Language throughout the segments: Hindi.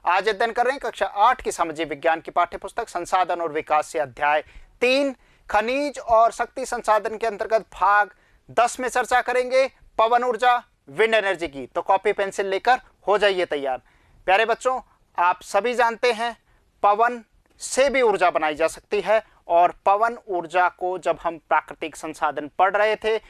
आज अध्ययन कर रहे हैं कक्षा 8 की सामाजिक विज्ञान की पाठ्यपुस्तक संसाधन और विकास से अध्याय 3 खनिज और शक्ति संसाधन के अंतर्गत भाग 10 में चर्चा करेंगे पवन ऊर्जा, विंड एनर्जी की। तो कॉपी पेंसिल लेकर हो जाइए तैयार। प्यारे बच्चों, आप सभी जानते हैं पवन से भी ऊर्जा बनाई जा सकती है, और पवन ऊर्जा को जब हम प्राकृतिक संसाधन पढ़ रहे थे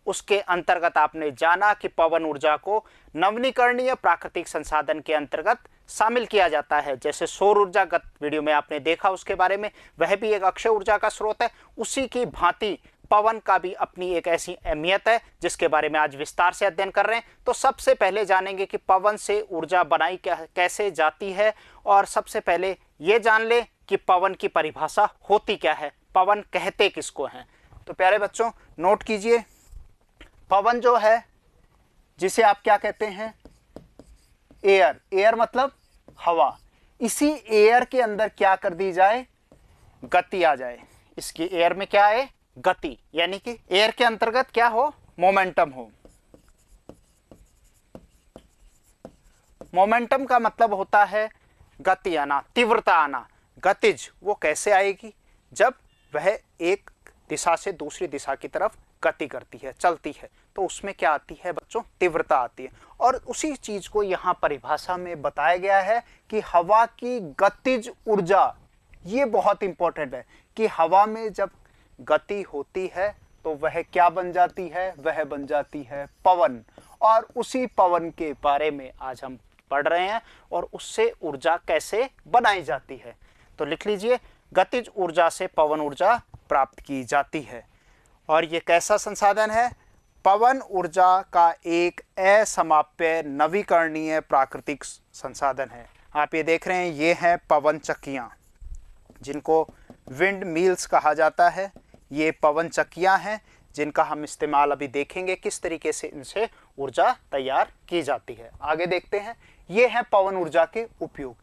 उसके अंतर्गत आपने जाना कि पवन ऊर्जा को नवीकरणीय प्राकृतिक संसाधन के अंतर्गत शामिल किया जाता है। जैसे सौर ऊर्जा गत वीडियो में आपने देखा उसके बारे में, वह भी एक अक्षय ऊर्जा का स्रोत है। उसी की भांति पवन का भी अपनी एक ऐसी अहमियत है जिसके बारे में आज विस्तार से अध्ययन कर रहे हैं। तो सबसे पहले जानेंगे कि पवन से ऊर्जा बनाई कैसे जाती है, और सबसे पहले ये जान ले कि पवन की परिभाषा होती क्या है, पवन कहते किसको हैं। तो प्यारे बच्चों नोट कीजिए, पवन जो है जिसे आप क्या कहते हैं, एयर। एयर मतलब हवा। इसी एयर के अंदर क्या कर दी जाए, गति आ जाए। इसकी एयर में क्या है, गति, यानी कि एयर के अंतर्गत क्या हो, मोमेंटम हो। मोमेंटम का मतलब होता है गति आना, तीव्रता आना। गतिज वो कैसे आएगी, जब वह एक दिशा से दूसरी दिशा की तरफ गति करती है, चलती है, तो उसमें क्या आती है बच्चों, तीव्रता आती है। और उसी चीज को यहाँ परिभाषा में बताया गया है कि हवा की गतिज ऊर्जा। ये बहुत इंपॉर्टेंट है कि हवा में जब गति होती है तो वह क्या बन जाती है, वह बन जाती है पवन। और उसी पवन के बारे में आज हम पढ़ रहे हैं, और उससे ऊर्जा कैसे बनाई जाती है। तो लिख लीजिए, गतिज ऊर्जा से पवन ऊर्जा प्राप्त की जाती है। और ये कैसा संसाधन है, पवन ऊर्जा का एक असमाप्य नवीकरणीय प्राकृतिक संसाधन है। आप ये देख रहे हैं, ये हैं पवन चक्कियाँ जिनको विंड मिल्स कहा जाता है। ये पवन चक्कियाँ हैं जिनका हम इस्तेमाल अभी देखेंगे किस तरीके से इनसे ऊर्जा तैयार की जाती है। आगे देखते हैं, ये है पवन ऊर्जा के उपयोग।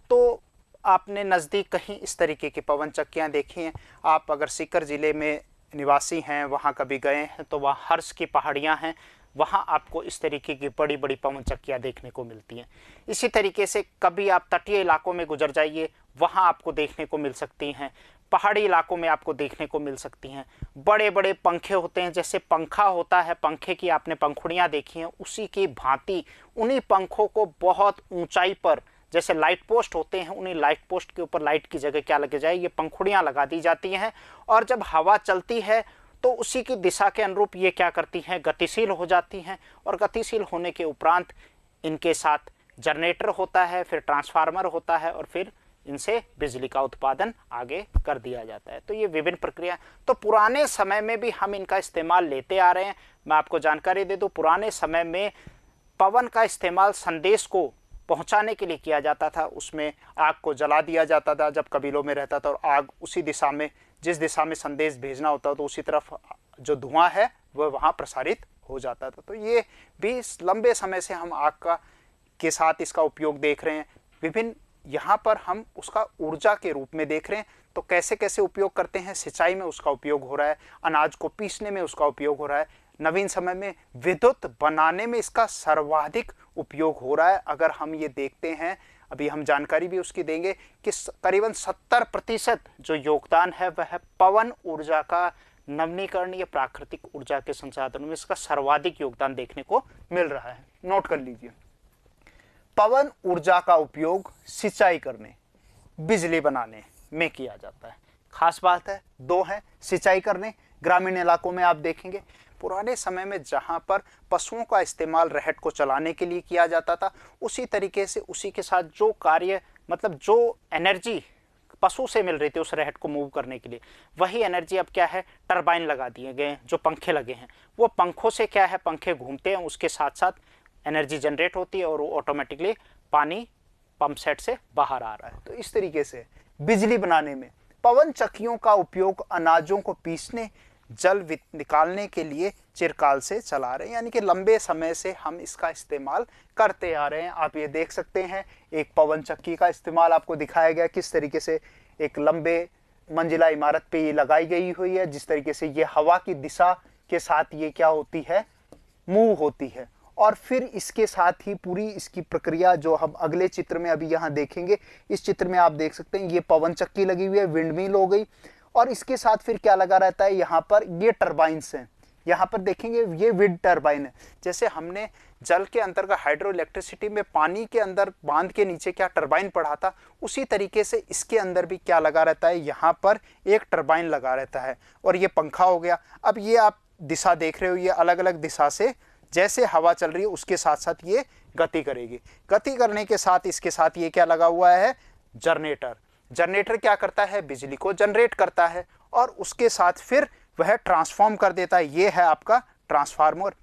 तो आपने नज़दीक कहीं इस तरीके की पवन चक्कियाँ देखी हैं। आप अगर सीकर ज़िले में निवासी हैं, वहाँ कभी गए हैं, तो वहाँ हर्ष की पहाड़ियाँ हैं, वहाँ आपको इस तरीके की बड़ी बड़ी पवन चक्कियाँ देखने को मिलती हैं। इसी तरीके से कभी आप तटीय इलाकों में गुजर जाइए, वहाँ आपको देखने को मिल सकती हैं। पहाड़ी इलाकों में आपको देखने को मिल सकती हैं। बड़े बड़े पंखे होते हैं, जैसे पंखा होता है, पंखे की आपने पंखुड़ियाँ देखी हैं, उसी की भांति उन्हीं पंखों को बहुत ऊंचाई पर, जैसे लाइट पोस्ट होते हैं, उन्हीं लाइट पोस्ट के ऊपर लाइट की जगह क्या लगे जाए, ये पंखुड़ियाँ लगा दी जाती हैं। और जब हवा चलती है तो उसी की दिशा के अनुरूप ये क्या करती हैं, गतिशील हो जाती हैं। और गतिशील होने के उपरांत इनके साथ जनरेटर होता है, फिर ट्रांसफार्मर होता है, और फिर इनसे बिजली का उत्पादन आगे कर दिया जाता है। तो ये विभिन्न प्रक्रिया, तो पुराने समय में भी हम इनका इस्तेमाल लेते आ रहे हैं। मैं आपको जानकारी दे दूं, पुराने समय में पवन का इस्तेमाल संदेश को पहुंचाने के लिए किया जाता था। उसमें आग को जला दिया जाता था जब कबीलों में रहता था, और आग उसी दिशा में, जिस दिशा में संदेश भेजना होता तो उसी तरफ जो धुआं है वह वहाँ प्रसारित हो जाता था। तो ये भी लंबे समय से हम आग का के साथ इसका उपयोग देख रहे हैं। विभिन्न यहाँ पर हम उसका ऊर्जा के रूप में देख रहे हैं। तो कैसे कैसे उपयोग करते हैं, सिंचाई में उसका उपयोग हो रहा है, अनाज को पीसने में उसका उपयोग हो रहा है, नवीन समय में विद्युत बनाने में इसका सर्वाधिक उपयोग हो रहा है। अगर हम ये देखते हैं, अभी हम जानकारी भी उसकी देंगे कि करीबन 70% जो योगदान है वह पवन ऊर्जा का नवीकरणीय प्राकृतिक ऊर्जा के संसाधनों में इसका सर्वाधिक योगदान देखने को मिल रहा है। नोट कर लीजिए, पवन ऊर्जा का उपयोग सिंचाई करने, बिजली बनाने में किया जाता है। खास बात है, दो है, सिंचाई करने। ग्रामीण इलाकों में आप देखेंगे पुराने समय में जहाँ पर पशुओं का इस्तेमाल रहट को चलाने के लिए किया जाता था, उसी तरीके से उसी के साथ जो कार्य, मतलब जो एनर्जी पशु से मिल रही थी उस रहट को मूव करने के लिए, वही एनर्जी अब क्या है, टरबाइन लगा दिए गए, जो पंखे लगे हैं, वो पंखों से क्या है, पंखे घूमते हैं, उसके साथ साथ एनर्जी जनरेट होती है और वो ऑटोमेटिकली पानी पंप सेट से बाहर आ रहा है। तो इस तरीके से बिजली बनाने में पवन चक्कियों का उपयोग अनाजों को पीसने, जल निकालने के लिए चिरकाल से चला रहे हैं, यानी कि लंबे समय से हम इसका इस्तेमाल करते आ रहे हैं। आप ये देख सकते हैं, एक पवन चक्की का इस्तेमाल आपको दिखाया गया किस तरीके से एक लंबे मंजिला इमारत पे ये लगाई गई हुई है, जिस तरीके से ये हवा की दिशा के साथ ये क्या होती है, मूव होती है। और फिर इसके साथ ही पूरी इसकी प्रक्रिया जो हम अगले चित्र में अभी यहाँ देखेंगे, इस चित्र में आप देख सकते हैं ये पवन चक्की लगी हुई है, विंड मिल हो गई, और इसके साथ फिर क्या लगा रहता है, यहाँ पर ये टर्बाइन्स हैं। यहाँ पर देखेंगे ये विंड टर्बाइन है। जैसे हमने जल के अंतर्गत हाइड्रो इलेक्ट्रिसिटी में पानी के अंदर बांध के नीचे क्या टर्बाइन पढ़ा था, उसी तरीके से इसके अंदर भी क्या लगा रहता है, यहाँ पर एक टर्बाइन लगा रहता है, और ये पंखा हो गया। अब ये आप दिशा देख रहे हो, ये अलग अलग दिशा से जैसे हवा चल रही है उसके साथ साथ ये गति करेगी। गति करने के साथ इसके साथ ये क्या लगा हुआ है, जनरेटर। जनरेटर क्या करता है, बिजली को जनरेट करता है, और उसके साथ फिर वह ट्रांसफॉर्म कर देता है। ये है आपका ट्रांसफार्मर।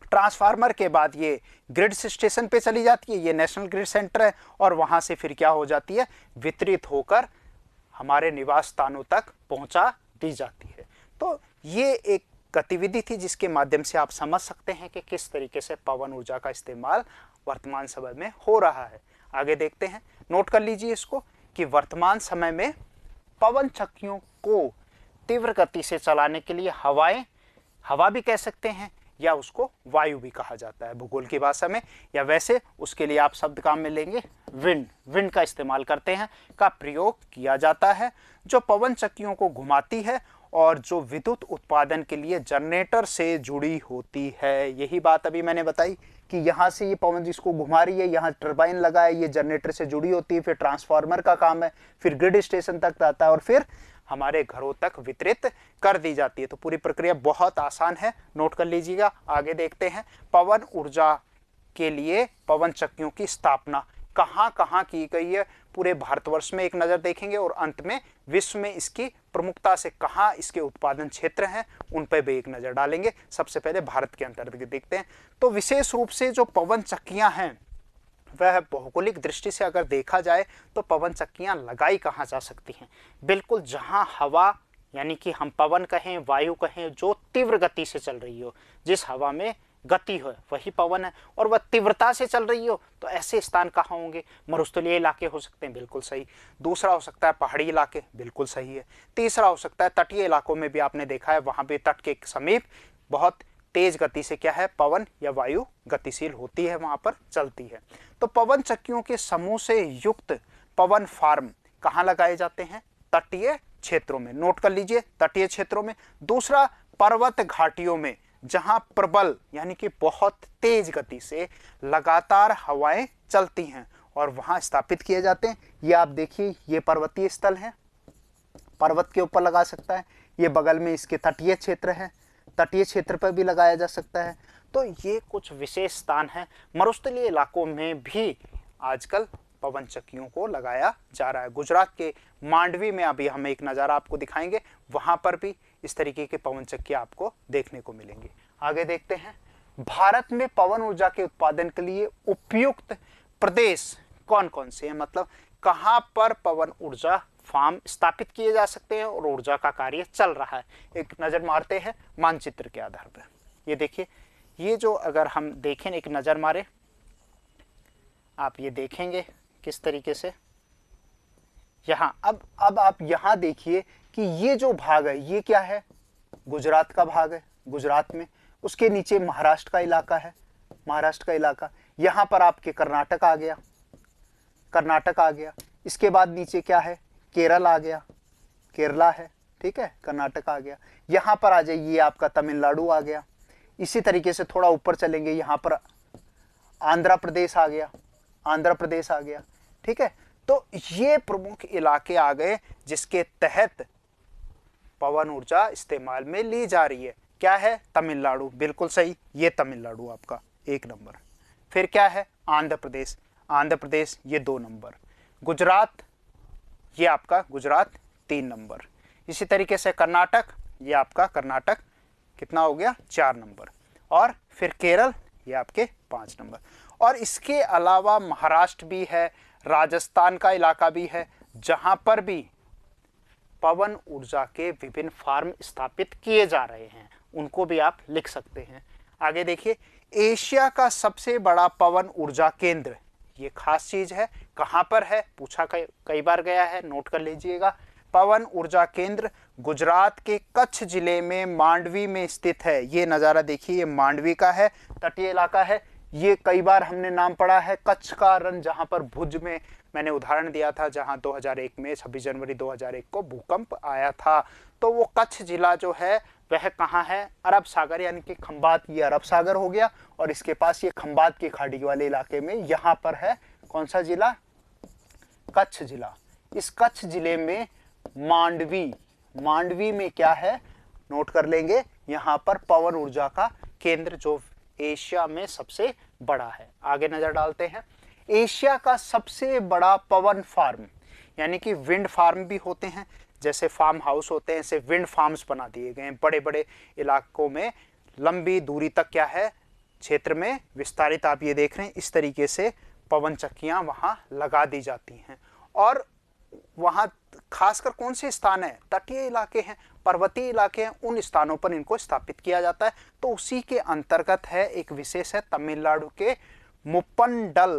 ट्रांसफार्मर के बाद ये ग्रिड स्टेशन पे चली जाती है, ये नेशनल ग्रिड सेंटर है, और वहां से फिर क्या हो जाती है, वितरित होकर हमारे निवास स्थानों तक पहुंचा दी जाती है। तो ये एक गतिविधि थी जिसके माध्यम से आप समझ सकते हैं कि किस तरीके से पवन ऊर्जा का इस्तेमाल वर्तमान समय में हो रहा है। आगे देखते हैं, नोट कर लीजिए इसको कि वर्तमान समय में पवन चक्कियों को तीव्र गति से चलाने के लिए हवा भी कह सकते हैं, या उसको वायु भी कहा जाता है भूगोल की भाषा में, या वैसे उसके लिए आप शब्द काम में लेंगे विंड का इस्तेमाल करते हैं, का प्रयोग किया जाता है, जो पवन चक्कियों को घुमाती है और जो विद्युत उत्पादन के लिए जनरेटर से जुड़ी होती है। यही बात अभी मैंने बताई कि यहाँ से ये पवन जिसको घुमा रही है, यहाँ टर्बाइन लगा है, ये जनरेटर से जुड़ी होती है, फिर ट्रांसफार्मर का काम है, फिर ग्रिड स्टेशन तक आता है, और फिर हमारे घरों तक वितरित कर दी जाती है। तो पूरी प्रक्रिया बहुत आसान है, नोट कर लीजिएगा। आगे देखते हैं, पवन ऊर्जा के लिए पवन चक्कियों की स्थापना कहाँ कहाँ की गई है, पूरे भारतवर्ष में एक नज़र देखेंगे, और अंत में विश्व में इसकी प्रमुखता से कहाँ इसके उत्पादन क्षेत्र हैं उन पर भी एक नज़र डालेंगे। सबसे पहले भारत के अंतर्गत देखते हैं। तो विशेष रूप से जो पवन चक्कियाँ हैं वह भौगोलिक दृष्टि से अगर देखा जाए तो पवन चक्कियाँ लगाई कहाँ जा सकती हैं, बिल्कुल जहाँ हवा यानी कि हम पवन कहें, वायु कहें, जो तीव्र गति से चल रही हो, जिस हवा में गति हो वही पवन है, और वह तीव्रता से चल रही हो, तो ऐसे स्थान कहाँ होंगे, मरुस्थलीय इलाके हो सकते हैं, बिल्कुल सही। दूसरा हो सकता है पहाड़ी इलाके, बिल्कुल सही है। तीसरा हो सकता है तटीय इलाकों में भी आपने देखा है, वहाँ पे तट के समीप बहुत तेज गति से क्या है, पवन या वायु गतिशील होती है, वहाँ पर चलती है। तो पवन चक्कियों के समूह से युक्त पवन फार्म कहाँ लगाए जाते हैं, तटीय क्षेत्रों में, नोट कर लीजिए, तटीय क्षेत्रों में। दूसरा, पर्वत घाटियों में, जहां प्रबल यानी कि बहुत तेज गति से लगातार हवाएं चलती हैं, और वहां स्थापित किए जाते हैं। ये आप देखिए, ये पर्वतीय स्थल है, पर्वत के ऊपर लगा सकता है, ये बगल में इसके तटीय क्षेत्र है, तटीय क्षेत्र पर भी लगाया जा सकता है। तो ये कुछ विशेष स्थान हैं। मरुस्थलीय इलाकों में भी आजकल पवन चक्कियों को लगाया जा रहा है। गुजरात के मांडवी में अभी हम एक नज़ारा आपको दिखाएंगे, वहाँ पर भी इस तरीके के पवन चक्की आपको देखने को मिलेंगे। आगे देखते हैं, भारत में पवन ऊर्जा के उत्पादन के लिए उपयुक्त प्रदेश कौन कौन से हैं, मतलब कहाँ पर पवन ऊर्जा फार्म स्थापित किए जा सकते हैं और ऊर्जा का कार्य चल रहा है। एक नज़र मारते हैं मानचित्र के आधार पर। ये देखिए, ये जो अगर हम देखें, एक नज़र मारे, आप ये देखेंगे किस तरीके से यहाँ, अब आप यहाँ देखिए कि ये जो भाग है ये क्या है, गुजरात का भाग है, गुजरात में, उसके नीचे महाराष्ट्र का इलाका है, महाराष्ट्र का इलाका, यहाँ पर आपके कर्नाटक आ गया, कर्नाटक आ गया, इसके बाद नीचे क्या है, केरल आ गया, केरला है, ठीक है, कर्नाटक आ गया, यहाँ पर आ जाइए आपका तमिलनाडु आ गया, इसी तरीके से थोड़ा ऊपर चलेंगे, यहाँ पर आंध्र प्रदेश आ गया, आंध्र प्रदेश आ गया, ठीक है। तो ये प्रमुख इलाके आ गए जिसके तहत पवन ऊर्जा इस्तेमाल में ली जा रही है। क्या है, तमिलनाडु, बिल्कुल सही, ये तमिलनाडु आपका 1 नंबर। फिर क्या है, आंध्र प्रदेश, आंध्र प्रदेश ये 2 नंबर, गुजरात, ये आपका गुजरात 3 नंबर, इसी तरीके से कर्नाटक, ये आपका कर्नाटक कितना हो गया, 4 नंबर, और फिर केरल, ये आपके 5 नंबर। और इसके अलावा महाराष्ट्र भी है, राजस्थान का इलाका भी है, जहां पर भी पवन ऊर्जा के विभिन्न फार्म स्थापित किए जा रहे हैं, उनको भी आप लिख सकते हैं। आगे देखिए, एशिया का सबसे बड़ा पवन ऊर्जा केंद्र, ये खास चीज है, कहां पर है, पूछा कई बार गया है, नोट कर लीजिएगा, पवन ऊर्जा केंद्र गुजरात के कच्छ जिले में मांडवी में स्थित है। ये नज़ारा देखिए, ये मांडवी का है, तटीय इलाका है। ये कई बार हमने नाम पढ़ा है, कच्छ का रण, जहां पर भुज में मैंने उदाहरण दिया था, जहां 2001 में 26 जनवरी 2001 को भूकंप आया था। तो वो कच्छ जिला जो है वह कहाँ है? अरब सागर, यानी कि खंबात, ये अरब सागर हो गया, और इसके पास ये खंबात की खाड़ी वाले इलाके में यहाँ पर है कौन सा जिला? कच्छ जिला। इस कच्छ जिले में मांडवी में क्या है? नोट कर लेंगे, यहाँ पर पवन ऊर्जा का केंद्र जो एशिया में सबसे बड़ा है। आगे नजर डालते हैं। एशिया का सबसे बड़ा पवन फार्म, यानी कि विंड फार्म भी होते हैं, जैसे फार्म हाउस होते हैं, ऐसे विंड फार्म्स बना दिए गए हैं बड़े बड़े इलाकों में, लंबी दूरी तक क्या है क्षेत्र में विस्तारित। आप ये देख रहे हैं, इस तरीके से पवन चक्कियां वहां लगा दी जाती हैं। और वहां खासकर कौन से स्थान है? तटीय इलाके हैं, पर्वतीय इलाके हैं, उन स्थानों पर इनको स्थापित किया जाता है। तो उसी के अंतर्गत है एक विशेष है तमिलनाडु के मुप्पंडल,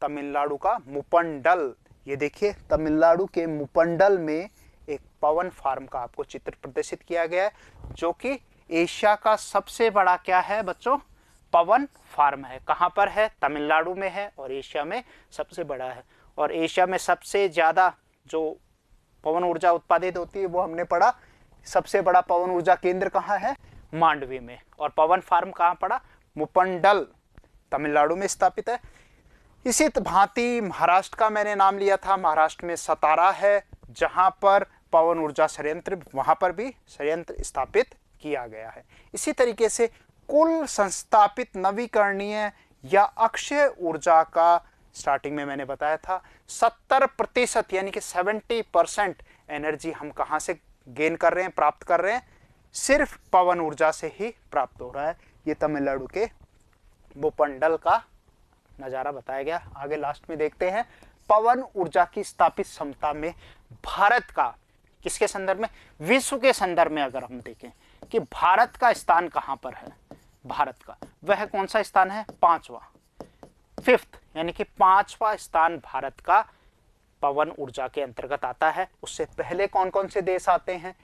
तमिलनाडु का मुप्पंडल। ये देखिए, तमिलनाडु के मुप्पंडल में एक पवन फार्म का आपको चित्र प्रदर्शित किया गया है, जो कि एशिया का सबसे बड़ा क्या है बच्चों? पवन फार्म है। कहाँ पर है? तमिलनाडु में है, और एशिया में सबसे बड़ा है। और एशिया में सबसे ज़्यादा जो पवन ऊर्जा उत्पादित होती है वो हमने पढ़ा, सबसे बड़ा पवन ऊर्जा केंद्र कहाँ है? मांडवी में। और पवन फार्म कहाँ पड़ा? मुप्पंडल, तमिलनाडु में स्थापित है। इसी भांति महाराष्ट्र का मैंने नाम लिया था, महाराष्ट्र में सतारा है, जहां पर पवन ऊर्जा संयंत्र, वहां पर भी संयंत्र स्थापित किया गया है। इसी तरीके से कुल संस्थापित नवीकरणीय या अक्षय ऊर्जा का स्टार्टिंग में मैंने बताया था 70%, यानी कि 70% एनर्जी हम कहां से गेन कर रहे हैं, प्राप्त कर रहे हैं? सिर्फ पवन ऊर्जा से ही प्राप्त हो रहा है। ये तमिलनाडु के मुप्पंडल का नज़ारा बताया गया। आगे लास्ट में देखते हैं पवन ऊर्जा की स्थापित क्षमता में भारत का, किसके संदर्भ में? विश्व के संदर्भ में अगर हम देखें कि भारत का स्थान कहां पर है, भारत का वह कौन सा स्थान है? 5वां, 5th, यानी कि 5वां स्थान भारत का पवन ऊर्जा के अंतर्गत आता है। उससे पहले कौन कौन से देश आते हैं?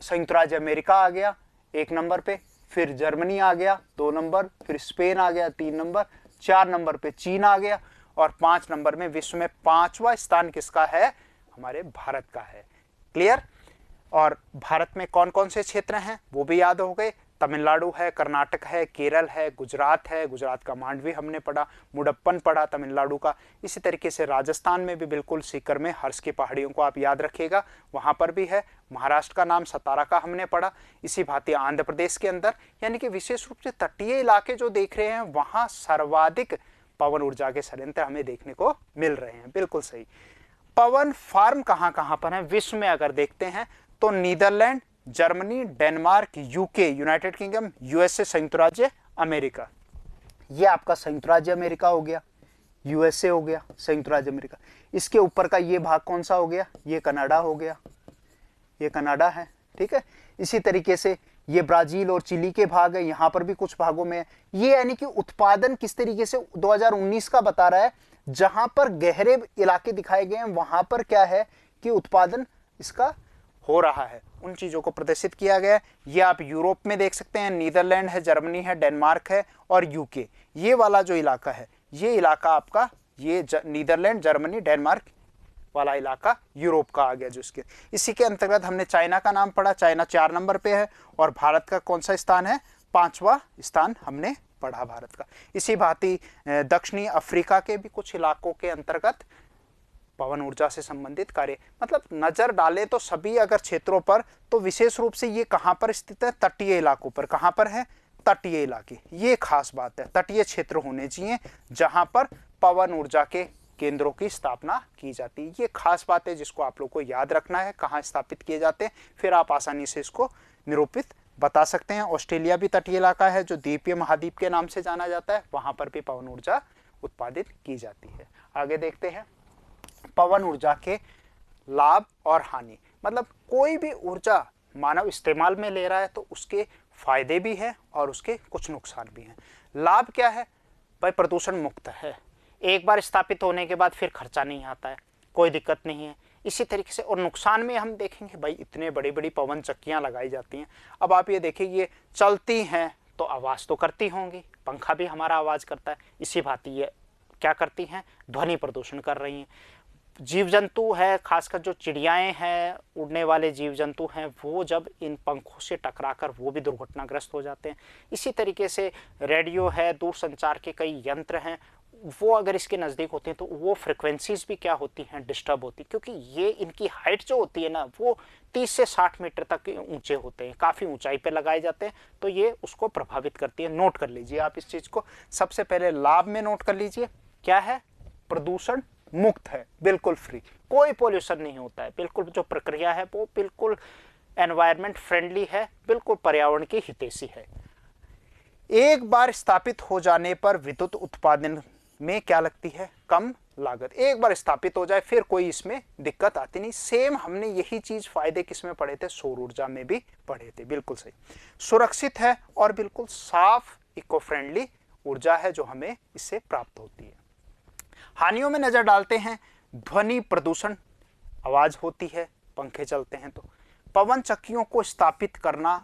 संयुक्त राज्य अमेरिका आ गया 1 नंबर पे, फिर जर्मनी आ गया 2 नंबर, फिर स्पेन आ गया 3 नंबर, 4 नंबर पे चीन आ गया, और 5 नंबर में विश्व में 5वां स्थान किसका है? हमारे भारत का है। क्लियर? और भारत में कौन कौन से क्षेत्र हैं वो भी याद हो गए। तमिलनाडु है, कर्नाटक है, केरल है, गुजरात है, गुजरात का मांडवी हमने पढ़ा, मुडप्पन पढ़ा तमिलनाडु का। इसी तरीके से राजस्थान में भी बिल्कुल सीकर में हर्ष की पहाड़ियों को आप याद रखिएगा, वहाँ पर भी है। महाराष्ट्र का नाम सतारा का हमने पढ़ा। इसी भांति आंध्र प्रदेश के अंदर, यानी कि विशेष रूप से तटीय इलाके जो देख रहे हैं वहाँ सर्वाधिक पवन ऊर्जा के संयंत्र हमें देखने को मिल रहे हैं। बिल्कुल सही। पवन फार्म कहाँ कहाँ पर है विश्व में अगर देखते हैं तो Netherlands, Germany, Denmark, UK, United Kingdom, USA, संयुक्त राज्य अमेरिका। ये आपका संयुक्त राज्य अमेरिका हो गया, यूएसए हो गया, संयुक्त राज्य अमेरिका। इसके ऊपर का ये भाग कौन सा हो गया? ये कनाडा हो गया, ये कनाडा है, ठीक है। इसी तरीके से ये ब्राजील और चिली के भाग है, यहाँ पर भी कुछ भागों में है। ये यानी कि उत्पादन किस तरीके से 2019 का बता रहा है, जहां पर गहरे इलाके दिखाए गए हैं वहां पर क्या है कि उत्पादन इसका हो रहा है, उन चीज़ों को प्रदर्शित किया गया है। ये आप यूरोप में देख सकते हैं, नीदरलैंड है, जर्मनी है, डेनमार्क है और यूके। ये वाला जो इलाका है, ये इलाका आपका ये नीदरलैंड, जर्मनी, डेनमार्क वाला इलाका यूरोप का आ गया जो इसके। इसी के अंतर्गत हमने चाइना का नाम पढ़ा, चाइना 4 नंबर पे है, और भारत का कौन सा स्थान है? 5वां स्थान हमने पढ़ा भारत का। इसी भांति दक्षिणी अफ्रीका के भी कुछ इलाकों के अंतर्गत पवन ऊर्जा से संबंधित कार्य, मतलब नजर डालें तो सभी अगर क्षेत्रों पर, तो विशेष रूप से ये कहाँ पर स्थित है? तटीय इलाकों पर। कहाँ पर है? तटीय इलाके। ये खास बात है, तटीय क्षेत्र होने चाहिए जहां पर पवन ऊर्जा के केंद्रों की स्थापना की जाती है। ये खास बात है जिसको आप लोग को याद रखना है, कहाँ स्थापित किए जाते हैं, फिर आप आसानी से इसको निरूपित बता सकते हैं। ऑस्ट्रेलिया भी तटीय इलाका है जो द्वीपीय महाद्वीप के नाम से जाना जाता है, वहां पर भी पवन ऊर्जा उत्पादित की जाती है। आगे देखते हैं पवन ऊर्जा के लाभ और हानि। मतलब कोई भी ऊर्जा मानव इस्तेमाल में ले रहा है तो उसके फायदे भी हैं और उसके कुछ नुकसान भी हैं। लाभ क्या है भाई? प्रदूषण मुक्त है, एक बार स्थापित होने के बाद फिर खर्चा नहीं आता है, कोई दिक्कत नहीं है। इसी तरीके से और नुकसान में हम देखेंगे भाई इतने बड़ी बड़ी पवन चक्कियां लगाई जाती हैं। अब आप ये देखिए ये चलती हैं तो आवाज़ तो करती होंगी, पंखा भी हमारा आवाज़ करता है, इसी भांति ये क्या करती हैं, ध्वनि प्रदूषण कर रही हैं। जीव जंतु है, खासकर जो चिड़ियाएं हैं, उड़ने वाले जीव जंतु हैं, वो जब इन पंखों से टकराकर वो भी दुर्घटनाग्रस्त हो जाते हैं। इसी तरीके से रेडियो है, दूरसंचार के कई यंत्र हैं, वो अगर इसके नज़दीक होते हैं तो वो फ्रिक्वेंसीज भी क्या होती हैं, डिस्टर्ब होती, क्योंकि ये इनकी हाइट जो होती है ना वो 30 से 60 मीटर तक ऊंचे होते हैं, काफ़ी ऊंचाई पे लगाए जाते हैं, तो ये उसको प्रभावित करती है। नोट कर लीजिए आप इस चीज़ को, सबसे पहले लाभ में नोट कर लीजिए, क्या है, प्रदूषण मुक्त है, बिल्कुल फ्री, कोई पोल्यूशन नहीं होता है, बिल्कुल जो प्रक्रिया है वो बिल्कुल एनवायरनमेंट फ्रेंडली है, बिल्कुल पर्यावरण की हितैषी है। एक बार स्थापित हो जाने पर विद्युत उत्पादन में क्या लगती है, कम लागत। एक बार स्थापित हो जाए फिर कोई इसमें दिक्कत आती नहीं। सेम हमने यही चीज फायदे किसमें पढ़े थे, सौर ऊर्जा में भी पढ़े थे, बिल्कुल सही। सुरक्षित है और बिल्कुल साफ इको फ्रेंडली ऊर्जा है जो हमें इससे प्राप्त होती है। हानियों में नजर डालते हैं, ध्वनि प्रदूषण, आवाज होती है, पंखे चलते हैं तो। पवन चक्कियों को स्थापित करना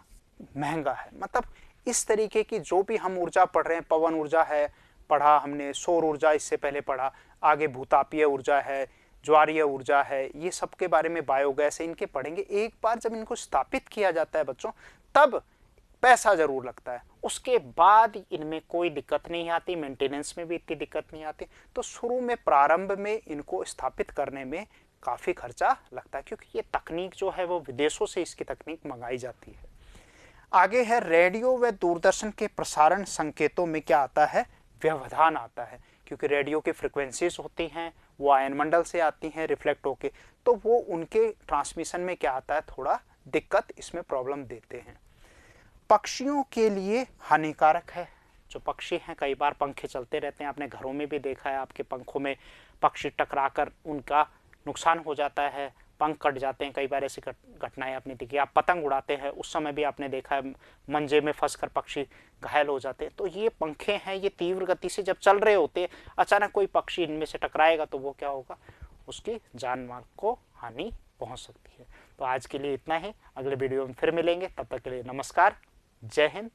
महंगा है, मतलब इस तरीके की जो भी हम ऊर्जा पढ़ रहे हैं, पवन ऊर्जा है पढ़ा हमने, सौर ऊर्जा इससे पहले पढ़ा, आगे भूतापीय ऊर्जा है, ज्वारीय ऊर्जा है, ये सब के बारे में, बायोगैस है, इनके पढ़ेंगे। एक बार जब इनको स्थापित किया जाता है बच्चों तब पैसा जरूर लगता है, उसके बाद इनमें कोई दिक्कत नहीं आती, मेंटेनेंस में भी इतनी दिक्कत नहीं आती। तो शुरू में प्रारंभ में इनको स्थापित करने में काफ़ी खर्चा लगता है, क्योंकि ये तकनीक जो है वो विदेशों से इसकी तकनीक मंगाई जाती है। आगे है, रेडियो व दूरदर्शन के प्रसारण संकेतों में क्या आता है, व्यवधान आता है, क्योंकि रेडियो की फ्रिक्वेंसीज होती हैं वो आयनमंडल से आती हैं रिफ्लेक्ट होके, तो वो उनके ट्रांसमिशन में क्या आता है, थोड़ा दिक्कत इसमें प्रॉब्लम देते हैं। पक्षियों के लिए हानिकारक है, जो पक्षी हैं कई बार पंखे चलते रहते हैं, आपने घरों में भी देखा है, आपके पंखों में पक्षी टकराकर उनका नुकसान हो जाता है, पंख कट जाते हैं, कई बार ऐसी घटनाएं आपने देखी। आप पतंग उड़ाते हैं उस समय भी आपने देखा है मंजे में फंसकर पक्षी घायल हो जाते हैं। तो ये पंखे हैं, ये तीव्र गति से जब चल रहे होते हैं, अचानक कोई पक्षी इनमें से टकराएगा तो वो क्या होगा, उसकी जान माल को हानि पहुंच सकती है। तो आज के लिए इतना ही, अगले वीडियो में फिर मिलेंगे, तब तक के लिए नमस्कार, जय हिंद।